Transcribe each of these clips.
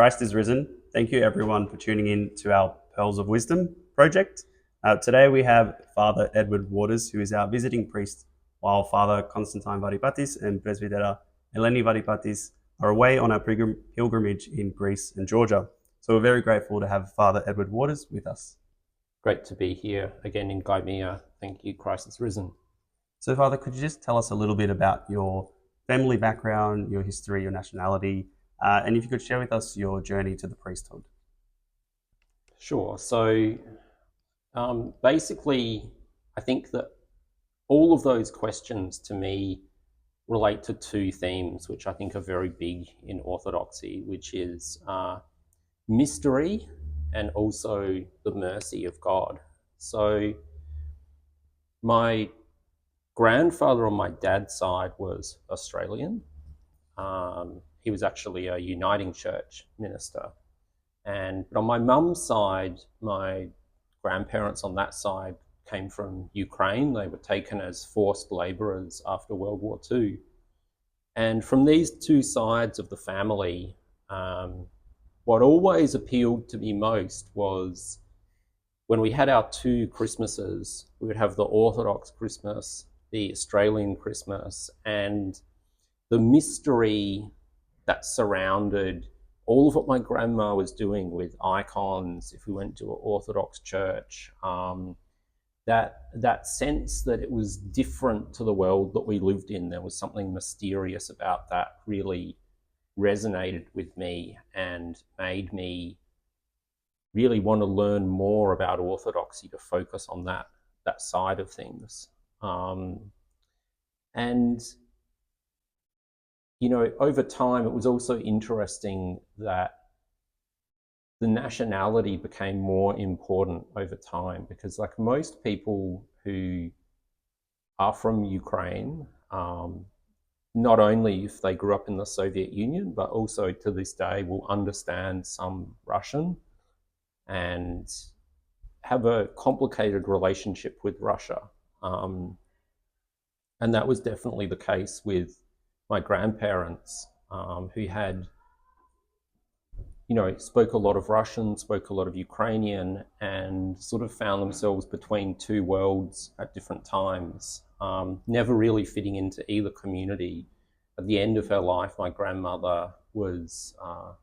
Christ is risen. Thank you, everyone, for tuning in to our Pearls of Wisdom project. Today we have Father Edward Waters, who is our visiting priest, while Father Constantine Varipatis and Presbytera Eleni Varipatis are away on our pilgrimage in Greece and Georgia. So we're very grateful to have Father Edward Waters with us. Great to be here again in Gaimea. Thank you, Christ is risen. So, Father, could you just tell us a little bit about your family background, your history, your nationality, and if you could share with us your journey to the priesthood? Sure. So basically, I think that all of those questions to me relate to two themes, which I think are very big in Orthodoxy, which is mystery and also the mercy of God. So my grandfather on my dad's side was Australian. He was actually a Uniting Church minister. But on my mum's side, my grandparents on that side came from Ukraine. They were taken as forced labourers after World War II. And from these two sides of the family, what always appealed to me most was when we had our two Christmases, we would have the Orthodox Christmas, the Australian Christmas, and the mystery that surrounded all of what my grandma was doing with icons, if we went to an Orthodox church, that sense that it was different to the world that we lived in. There was something mysterious about that really resonated with me and made me really want to learn more about Orthodoxy, to focus on that side of things. And you know, over time, it was also interesting that the nationality became more important over time, because like most people who are from Ukraine, not only if they grew up in the Soviet Union, but also to this day will understand some Russian and have a complicated relationship with Russia. And that was definitely the case with my grandparents, who had, you know, spoke a lot of Russian, spoke a lot of Ukrainian, and sort of found themselves between two worlds at different times, never really fitting into either community. At the end of her life, my grandmother was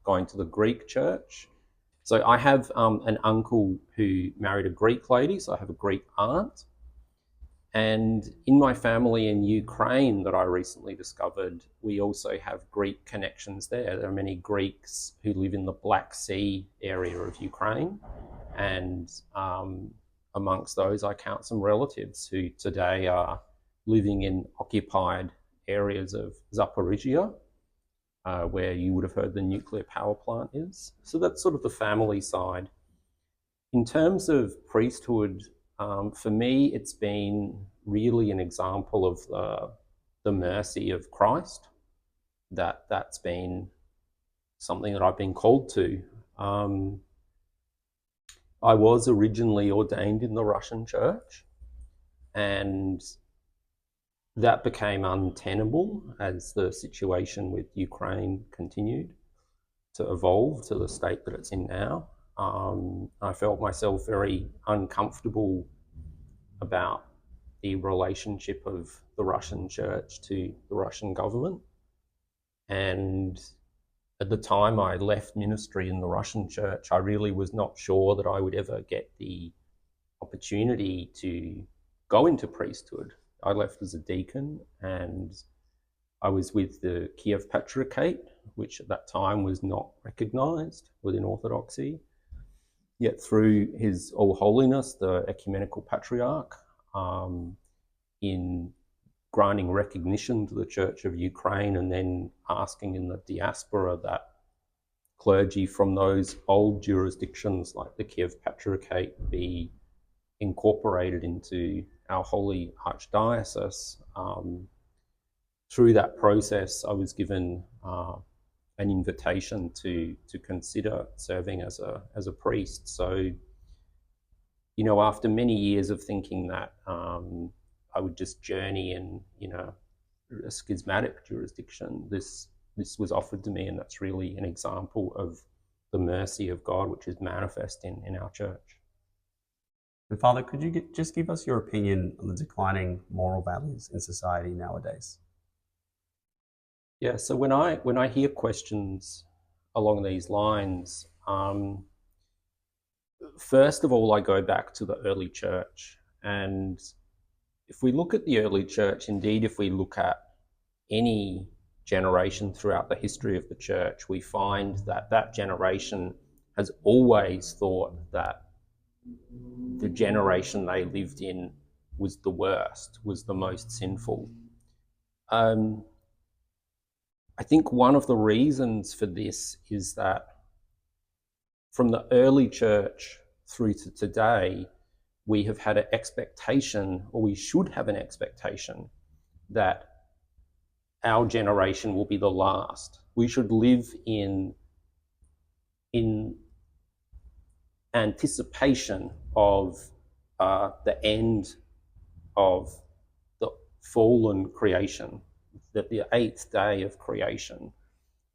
going to the Greek church. So I have an uncle who married a Greek lady, so I have a Greek aunt. And in my family in Ukraine that I recently discovered, we also have Greek connections there. There are many Greeks who live in the Black Sea area of Ukraine. And amongst those, I count some relatives who today are living in occupied areas of Zaporizhia, where you would have heard the nuclear power plant is. So that's sort of the family side. In terms of priesthood, for me, it's been really an example of the mercy of Christ. That's been something that I've been called to. I was originally ordained in the Russian church, and that became untenable as the situation with Ukraine continued to evolve to the state that it's in now. I felt myself very uncomfortable about the relationship of the Russian church to the Russian government. And at the time I left ministry in the Russian church, I really was not sure that I would ever get the opportunity to go into priesthood. I left as a deacon, and I was with the Kiev Patriarchate, which at that time was not recognized within Orthodoxy. Yet through His All Holiness, the Ecumenical Patriarch, in granting recognition to the Church of Ukraine, and then asking in the diaspora that clergy from those old jurisdictions like the Kiev Patriarchate be incorporated into our Holy Archdiocese. Through that process, I was given an invitation to consider serving as a priest. So, you know, after many years of thinking that I would just journey in, you know, a schismatic jurisdiction, this was offered to me, and that's really an example of the mercy of God which is manifest in our church. And Father, could you just give us your opinion on the declining moral values in society nowadays? Yeah, so when I hear questions along these lines, first of all, I go back to the early church. And if we look at the early church, indeed, if we look at any generation throughout the history of the church, we find that that generation has always thought that the generation they lived in was the worst, was the most sinful. Um, I think one of the reasons for this is that from the early church through to today, we have had an expectation, or we should have an expectation, that our generation will be the last. We should live in anticipation of the end of the fallen creation, that the eighth day of creation,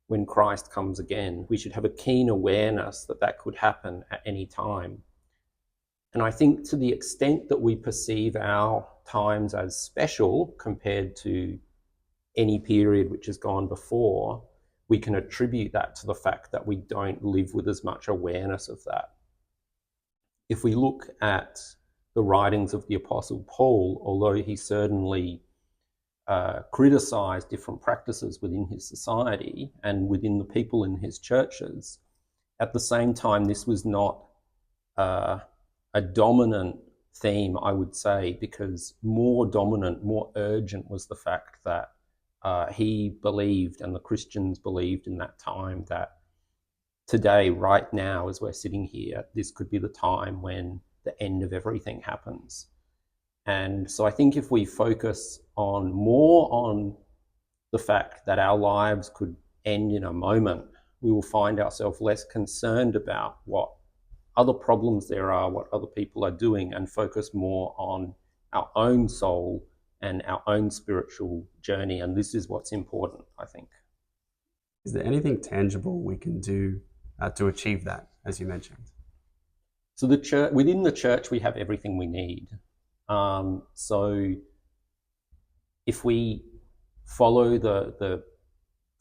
when Christ comes again. We should have a keen awareness that that could happen at any time. And I think to the extent that we perceive our times as special compared to any period which has gone before, we can attribute that to the fact that we don't live with as much awareness of that. If we look at the writings of the Apostle Paul, although he certainly criticized different practices within his society and within the people in his churches, at the same time, this was not a dominant theme, I would say, because more dominant, more urgent was the fact that he believed, and the Christians believed in that time, that today, right now, as we're sitting here, this could be the time when the end of everything happens. And so I think if we focus more on the fact that our lives could end in a moment, we will find ourselves less concerned about what other problems there are, what other people are doing, and focus more on our own soul and our own spiritual journey. And this is what's important, I think. Is there anything tangible we can do to achieve that, as you mentioned? So within the church, we have everything we need. So if we follow the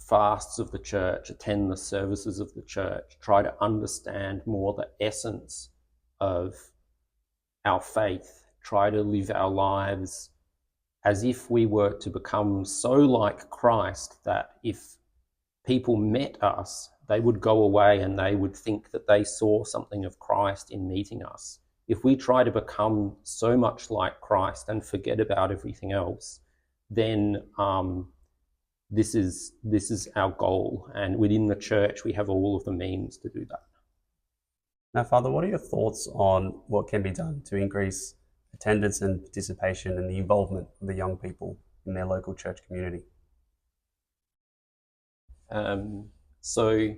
fasts of the church, attend the services of the church, try to understand more the essence of our faith, try to live our lives as if we were to become so like Christ that if people met us, they would go away and they would think that they saw something of Christ in meeting us. If we try to become so much like Christ and forget about everything else, then this is our goal. And within the church, we have all of the means to do that. Now, Father, what are your thoughts on what can be done to increase attendance and participation and the involvement of the young people in their local church community? So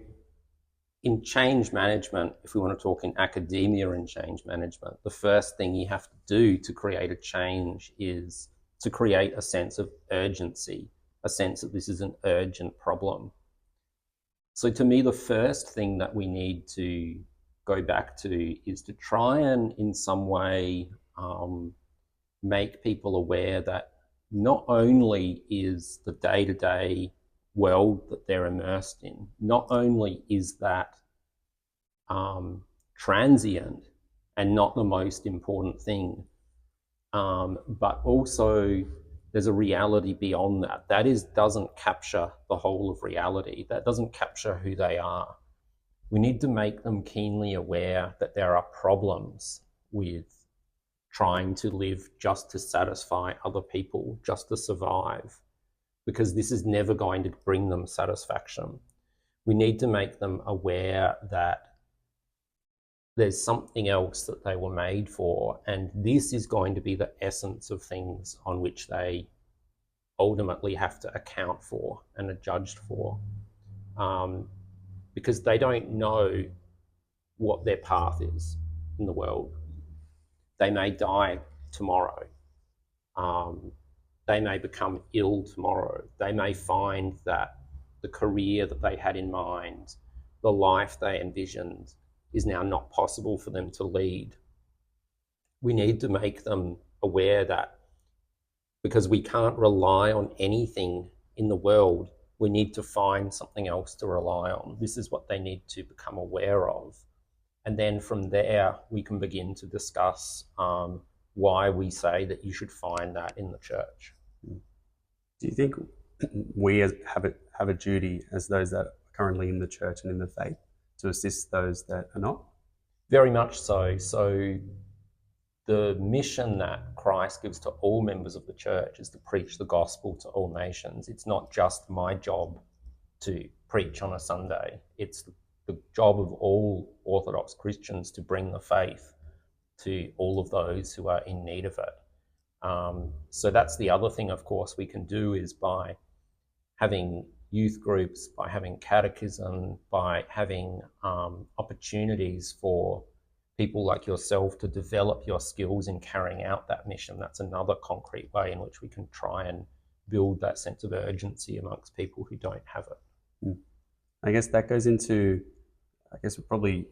in change management, if we want to talk in academia and change management, the first thing you have to do to create a change is to create a sense of urgency, a sense that this is an urgent problem. So to me, the first thing that we need to go back to is to try and in some way make people aware that not only is the day-to-day world that they're immersed in, not only is that transient and not the most important thing, but also there's a reality beyond that. That doesn't capture the whole of reality. That doesn't capture who they are. We need to make them keenly aware that there are problems with trying to live just to satisfy other people, just to survive, because this is never going to bring them satisfaction. We need to make them aware that there's something else that they were made for, and this is going to be the essence of things on which they ultimately have to account for and are judged for, because they don't know what their path is in the world. They may die tomorrow. They may become ill tomorrow. They may find that the career that they had in mind the life they envisioned is now not possible for them to lead. We need to make them aware that because we can't rely on anything in the world, we need to find something else to rely on. This is what they need to become aware of. And then from there, we can begin to discuss why we say that you should find that in the church. Do you think we have a duty as those that are currently in the church and in the faith to assist those that are not? Very much so. So the mission that Christ gives to all members of the church is to preach the gospel to all nations. It's not just my job to preach on a Sunday. It's the job of all Orthodox Christians to bring the faith to all of those who are in need of it. So that's the other thing, of course, we can do is by having youth groups, by having catechism, by having opportunities for people like yourself to develop your skills in carrying out that mission. That's another concrete way in which we can try and build that sense of urgency amongst people who don't have it. I guess that goes into, we'll probably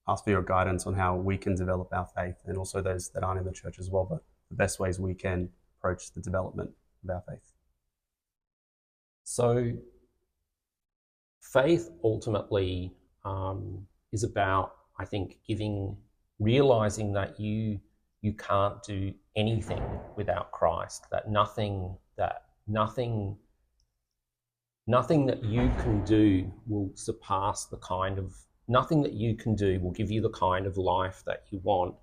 ask for your guidance on how we can develop our faith and also those that aren't in the church as well, but the best ways we can approach the development of our faith. So faith ultimately is about, I think, realizing that you can't do anything without Christ, that nothing that you can do will surpass nothing that you can do will give you the kind of life that you want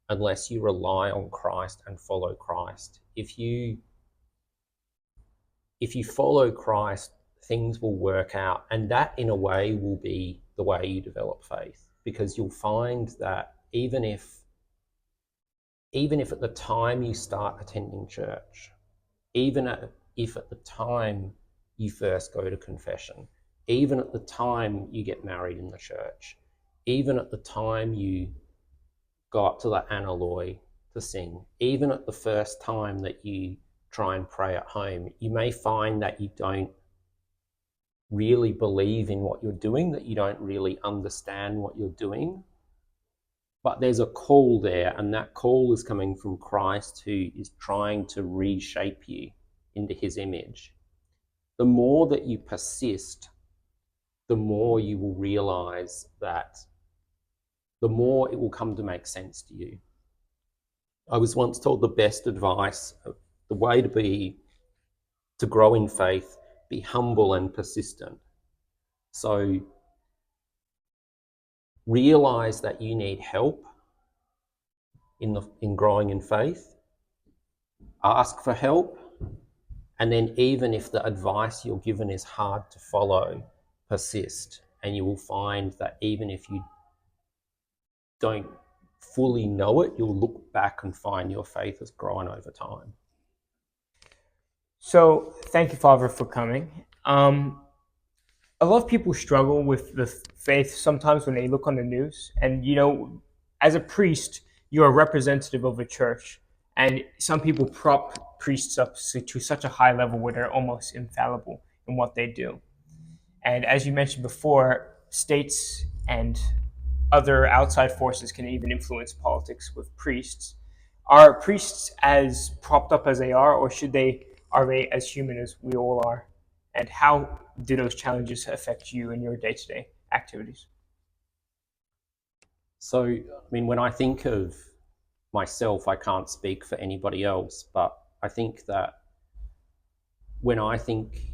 unless you rely on Christ and follow Christ. If you follow Christ, things will work out, and that in a way will be the way you develop faith, because you'll find that even if at the time you start attending church, if at the time you first go to confession, even at the time you get married in the church, even at the time you got to the Analoi to sing, even at the first time that you try and pray at home, you may find that you don't really believe in what you're doing, that you don't really understand what you're doing. But there's a call there, and that call is coming from Christ, who is trying to reshape you into his image. The more that you persist, the more you will realize that, the more it will come to make sense to you. I was once told the best advice, the way to grow in faith, be humble and persistent. So realize that you need help in growing in faith. Ask for help, and then even if the advice you're given is hard to follow, persist, and you will find that even if you don't fully know it, you'll look back and find your faith has grown over time. So thank you, Father, for coming. A lot of people struggle with the faith sometimes when they look on the news. And, as a priest, you're a representative of a church. And some people prop priests up to such a high level where they're almost infallible in what they do. And as you mentioned before, states and other outside forces can even influence politics with priests. Are priests as propped up as they are, or are they as human as we all are? And how do those challenges affect you in your day-to-day activities? So, when I think of myself, I can't speak for anybody else, but I think that when I think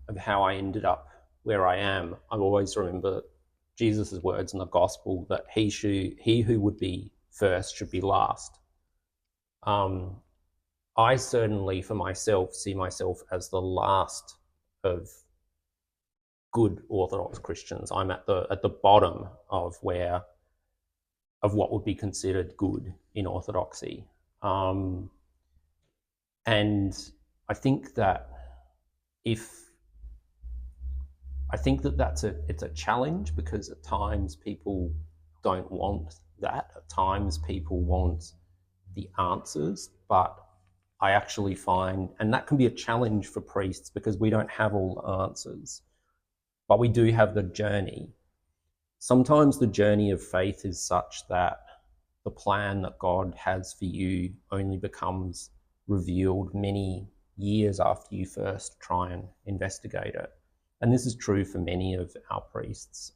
of how I ended up where I am, I always remember Jesus' words in the gospel that he who would be first should be last. I certainly, for myself, see myself as the last of good Orthodox Christians. I'm at the bottom of what would be considered good in Orthodoxy, and I think that it's a challenge, because at times people don't want that. At times people want the answers, but I actually find, and that can be a challenge for priests because we don't have all the answers, but we do have the journey. sometimes the journey of faith is such that the plan that God has for you only becomes revealed many years after you first try and investigate it. And this is true for many of our priests.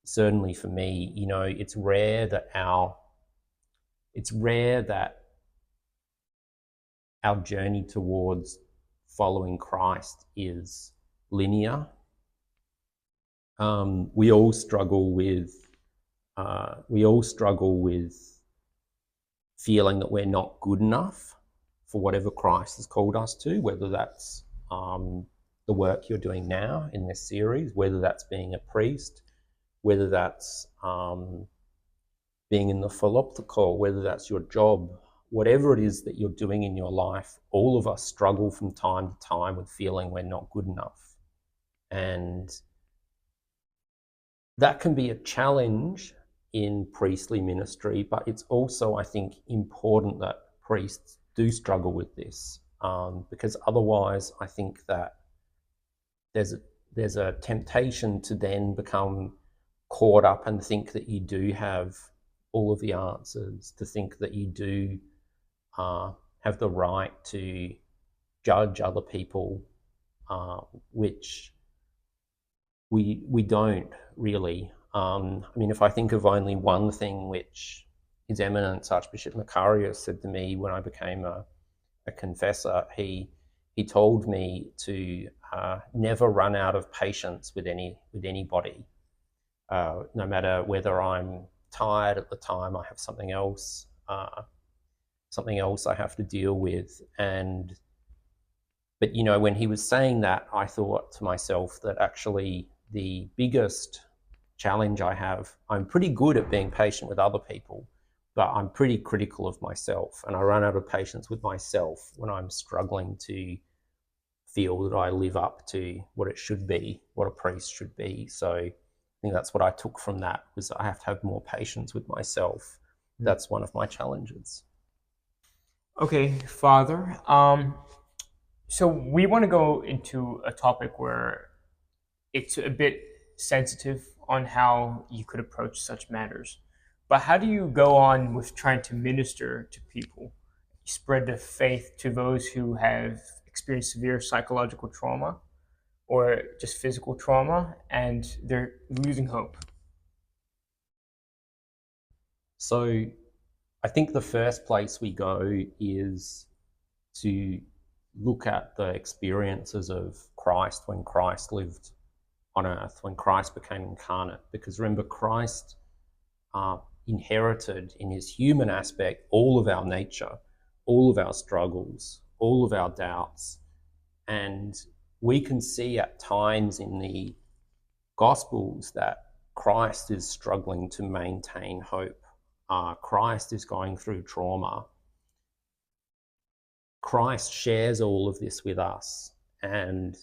Certainly for me, it's rare that our journey towards following Christ is linear. We all struggle with feeling that we're not good enough for whatever Christ has called us to, whether that's the work you're doing now in this series, whether that's being a priest, whether that's being in the philoptical, whether that's your job, whatever it is that you're doing in your life, all of us struggle from time to time with feeling we're not good enough. And that can be a challenge in priestly ministry, but it's also, I think, important that priests do struggle with this, because otherwise I think that there's a temptation to then become caught up and think that you do have all of the answers, to think that you do have the right to judge other people, which we don't really. If I think of only one thing which His Eminence Archbishop Macarius said to me when I became a confessor, he told me to never run out of patience with anybody, no matter whether I'm tired at the time, I have something else I have to deal with. But when he was saying that, I thought to myself that actually the biggest challenge I have, I'm pretty good at being patient with other people, but I'm pretty critical of myself, and I run out of patience with myself when I'm struggling to feel that I live up to what it should be, what a priest should be. So I think that's what I took from that, was I have to have more patience with myself. That's one of my challenges. Okay, Father. So we want to go into a topic where it's a bit sensitive on how you could approach such matters. But how do you go on with trying to minister to people, spread the faith to those who have experienced severe psychological trauma or just physical trauma and they're losing hope? So I think the first place we go is to look at the experiences of Christ when Christ lived on earth, when Christ became incarnate. Because remember, Christ inherited in his human aspect all of our nature, all of our struggles, all of our doubts. And we can see at times in the Gospels that Christ is struggling to maintain hope. Christ is going through trauma. Christ shares all of this with us. And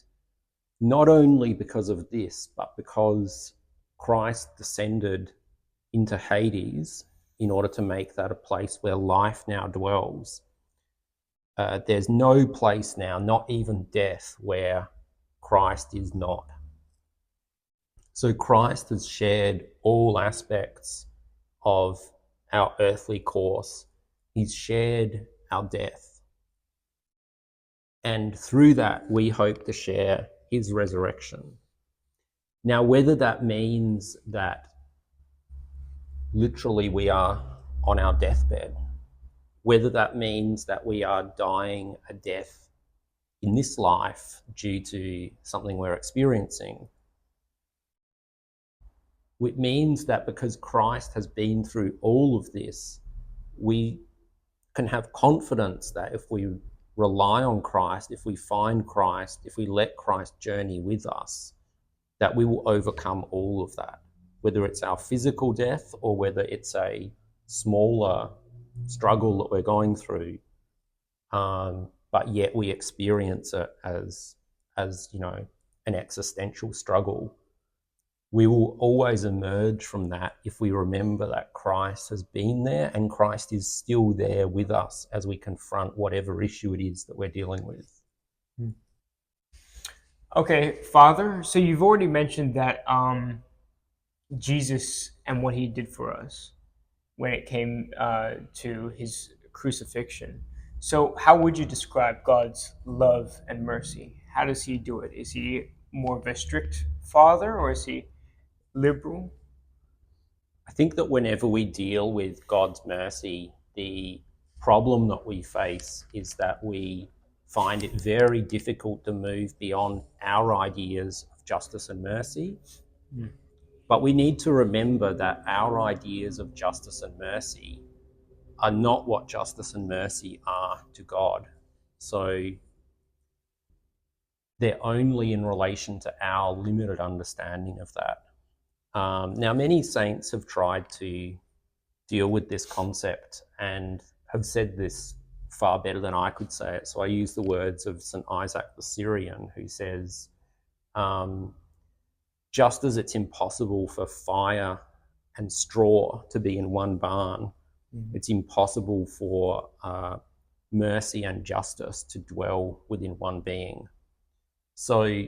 not only because of this, but because Christ descended into Hades in order to make that a place where life now dwells. There's no place now, not even death, where Christ is not. So Christ has shared all aspects of our earthly course. He's shared our death. And through that, we hope to share his resurrection. Now, whether that means that literally we are on our deathbed, whether that means that we are dying a death in this life due to something we're experiencing, it means that because Christ has been through all of this, we can have confidence that if we rely on Christ, if we find Christ, if we let Christ journey with us, that we will overcome all of that, whether it's our physical death or whether it's a smaller struggle that we're going through, but yet we experience it as an existential struggle. We will always emerge from that if we remember that Christ has been there and Christ is still there with us as we confront whatever issue it is that we're dealing with. Okay, Father, so you've already mentioned that Jesus and what he did for us when it came to his crucifixion. So, how would you describe God's love and mercy? How does he do it? Is he more of a strict father, or is he liberal? I think that whenever we deal with God's mercy, the problem that we face is that we find it very difficult to move beyond our ideas of justice and mercy. Mm. But we need to remember that our ideas of justice and mercy are not what justice and mercy are to God. So they're only in relation to our limited understanding of that. Now, many saints have tried to deal with this concept and have said this far better than I could say it. So I use the words of St. Isaac the Syrian, who says, just as it's impossible for fire and straw to be in one barn, it's impossible for mercy and justice to dwell within one being. So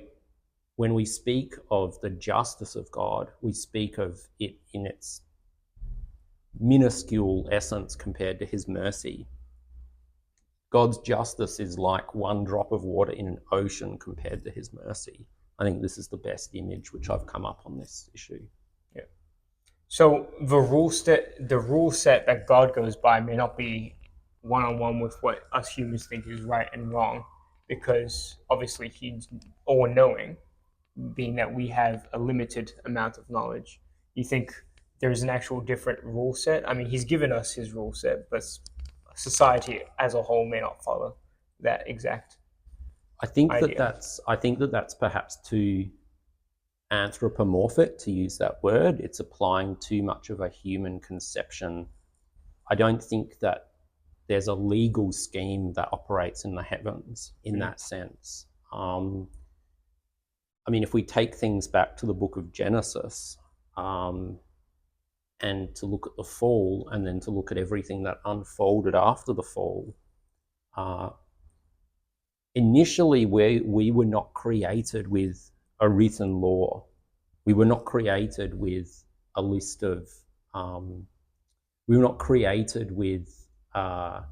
when we speak of the justice of God, we speak of it in its minuscule essence compared to his mercy. God's justice is like one drop of water in an ocean compared to his mercy. I think this is the best image which I've come up on this issue. Yeah. So the rule set that God goes by may not be one-on-one with what us humans think is right and wrong, because obviously he's all-knowing, being that we have a limited amount of knowledge. You think there's an actual different rule set? I mean, he's given us his rule set, but society as a whole may not follow that exact I think idea. that's perhaps too anthropomorphic to use that word. It's applying too much of a human conception. I don't think that there's a legal scheme that operates in the heavens in that sense. I mean, if we take things back to the book of Genesis, and to look at the fall, and then to look at everything that unfolded after the fall, initially we were not created with a written law. We were not created with a list of, we were not created with a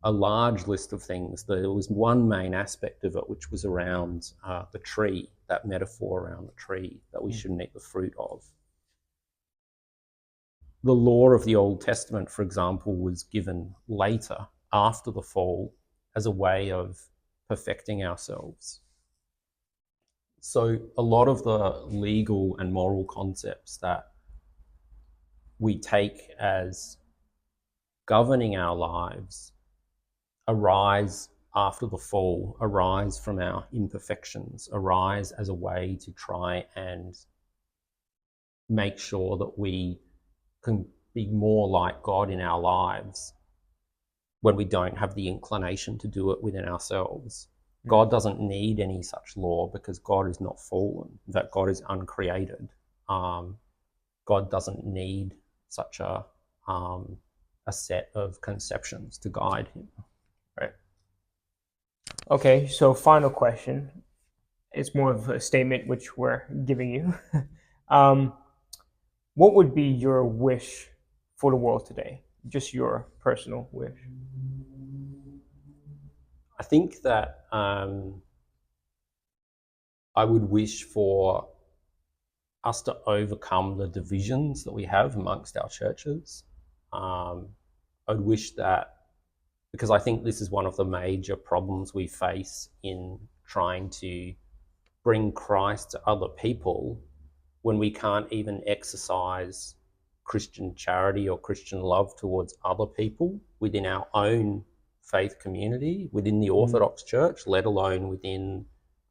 large list of things. There was one main aspect of it, which was around the tree, that metaphor around the tree that we shouldn't eat the fruit of. The law of the Old Testament, for example, was given later, after the fall, as a way of perfecting ourselves. So a lot of the legal and moral concepts that we take as governing our lives arise after the fall, arise from our imperfections, arise as a way to try and make sure that we can be more like God in our lives when we don't have the inclination to do it within ourselves. God doesn't need any such law because God is not fallen, that God is uncreated. God doesn't need such a set of conceptions to guide him. Right. Okay, so final question. It's more of a statement which we're giving you. What would be your wish for the world today? Just your personal wish. I think that I would wish for us to overcome the divisions that we have amongst our churches. I'd wish that, because I think this is one of the major problems we face in trying to bring Christ to other people, when we can't even exercise Christian charity or Christian love towards other people within our own faith community, within the Orthodox Church, let alone within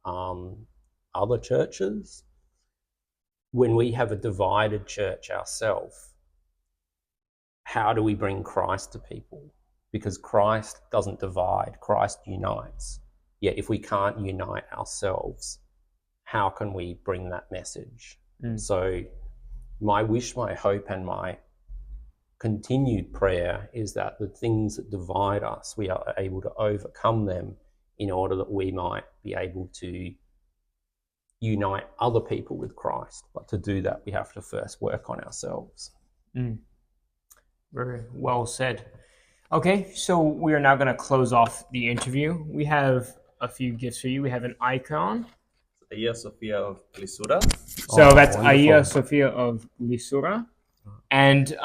other churches. When we have a divided church ourselves, how do we bring Christ to people? Because Christ doesn't divide, Christ unites. Yet if we can't unite ourselves, how can we bring that message? So my wish, my hope, and my continued prayer is that the things that divide us, we are able to overcome them in order that we might be able to unite other people with Christ. But to do that, we have to first work on ourselves. Very well said. Okay, so we are now going to close off the interview. We have a few gifts for you. We have an icon. Aia Sophia of Lisura. So that's wonderful. Aia Sophia of Lisura. And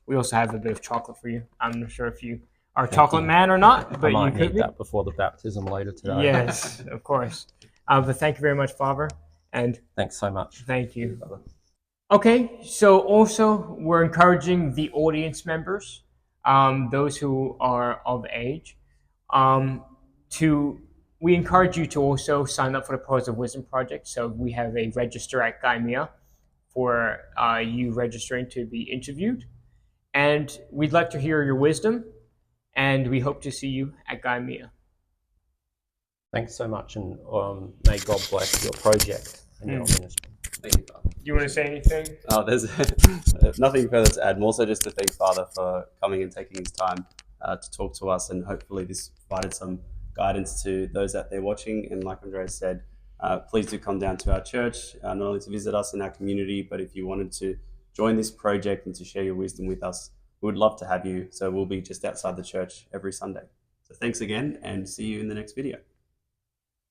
we also have a bit of chocolate for you. I'm not sure if you are a chocolate man or not, but I might you could need be. that before the baptism later today. Yes, of course. But thank you very much, Father. And Thanks so much. thank you. Okay, so also we're encouraging the audience members, those who are of age, we encourage you to also sign up for the Pearls of Wisdom Project. So we have a register at Gaimea for you registering to be interviewed. And we'd like to hear your wisdom, and we hope to see you at Gaimea. Thanks so much, and may God bless your project and your ministry. Thank you, Father. Do you want to say anything? There's nothing further to add. More so just to thank Father for coming and taking his time to talk to us, and hopefully this provided some guidance to those out there watching. And like Andreas said, please do come down to our church, not only to visit us in our community, but if you wanted to join this project and to share your wisdom with us, we would love to have you. So we'll be just outside the church every Sunday. So thanks again, and see you in the next video.